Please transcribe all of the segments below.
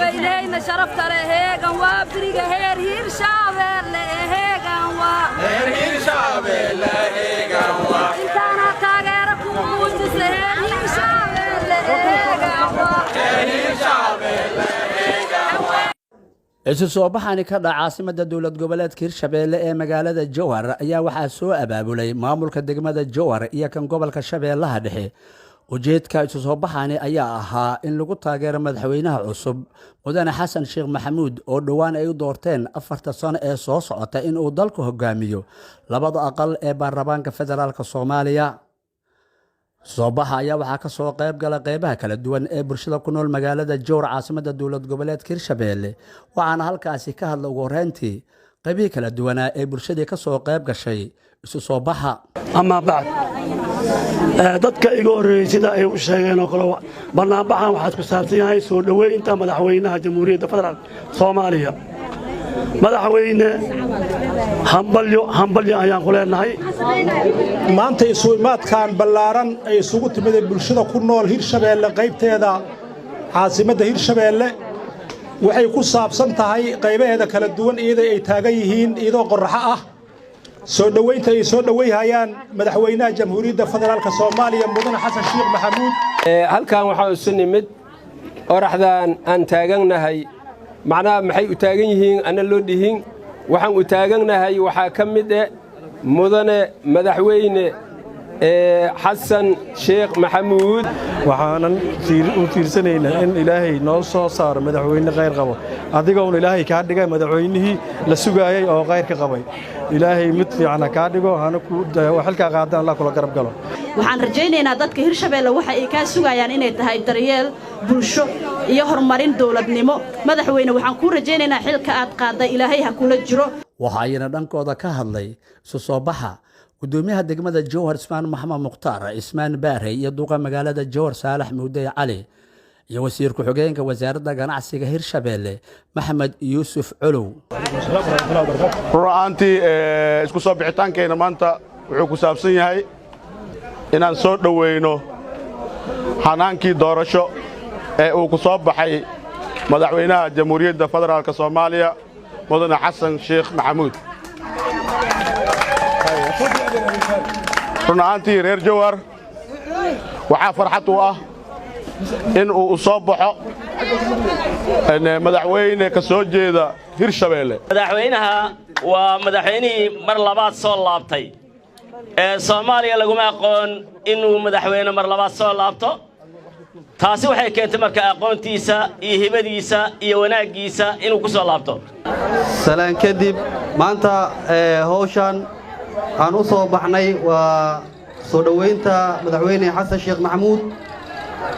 madaxweyneyna sharafta leh heegan waa biriga heer hiirshabeelle heegan waa heer hiirshabeelle heegan waa intaana taageero ku muujisa heer hiirshabeelle heegan waa heer hiirshabeelle heegan waa isu soo baxani ka dhaca caasimadda dowlad goboleedka Hirshabeelle ee magaalada Jowhar ayaa waxaa soo abaabulay maamulka degmada Jowhar iyo kan gobolka Shabeellaha Dhexe ujeedka isu soo baxani ayaa ahaa in lagu taageero madaxweynaha cusub mudane xasan sheekh maxamuud oo dhawaan ay u doorteen 4 sano ee soo socota in uu dalku hogaamiyo labada aqal ee baarlamaanka federaalka Soomaaliya soobaxa ayaa waxaa ka soo qayb gala qaybaha kala duwan ee bulshada ku nool magaalada Jowhar caasimadda dowlad goboleedka Hirshabeelle waxaana halkaasi ka hadla ugu horeyntii qaybihi kala duwan ee bulshada ka soo qayb gashay isu soo baxa ama bacd dadka iga horeeyay sida ay u sheegeen oo kale barnaamijkan waxaad ku saabsan yahay soo dhaweynta madaxweynaha jamhuuriyadda federaalka Soomaaliya madaxweyne hambalyo ayaan ku leenahay maanta isu imaadkan ballaaran ay isugu timid bulshada ku nool Hirshabeelle qaybteeda caasimadda Hirshabeelle waxay ku saabsan tahay qaybaheeda kala duwan iyada ay taagan yihiin iyadoo qorraxo ah soo dhaweynta ay soo dhaweeyayaan madaxweynaha jamhuuriyadda federaalka Soomaaliya mudane xasan sheekh maxamuud halkan waxa uu sunimid oraxdan aan taaganahay macnaha maxay u taagan yihiin ana loo dhihin waxaan u taaganahay waxa ka mid ah mudane madaxweyne xasan sheekh maxamuud waxaanan u fiirsanaynaa in ilaahay noo soo saaro madaxweyne khayr qabo adigoo ilaahay ka dhigay madaxweynihii la sugaayay oo khayr ka qabay ilaahay mid fiican ka dhigo hana ku xilka qaadan Allah kula garab galo waxaan rajaynaynaa dadka Hirshabeelle waxa ay ka sugayaan inay tahay daryeel bulsho iyo horumarin dawladnimo madaxweyne waxaan ku rajaynaynaa xilka aad qaaday ilaahay ha kula jiro waxayna dhankooda ka hadlay soo baxa gudoomiyaha degmada Jowhar Ismaan Maxamed Muqtaar Ismaan Baarey iyo duqa magaalada Jowhar Saalax Muuday Cali iyo wasiir ku-xigeenka wasaaradda ganacsiga Hirshabeelle Maxamed Yuusuf Colow ru'aantii isku soo bixitaankeena maanta wuxuu ku saabsan yahay inaan soo dhaweyno hanaankii doorasho ee uu ku soo baxay madaxweynaha jamhuuriyadda federaalka Soomaaliya mudane xasan sheekh maxamuud runaantii reer Jowhar waxaa farxad u ah in uu soo baxo madaxweyne ka soo jeeda Hirshabeelle madaxweynaha waa madaxweynihii mar labaad soo laabtay ee Soomaaliya laguma aqoon inuu madaxweyne mar labaad soo laabto taasi waxay keentay marka aqoontiisa iyo hibadiisa iyo wanaagiisa inuu ku soo laabto salaan kadib maanta hawshan aan u soo baxnay waa soo dhaweynta madaxweyne xasan sheekh maxamuud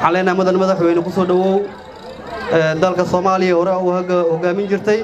xaleena madaxweyne ku soo dhawow dalka Soomaaliya hore uu hogaamin jirtay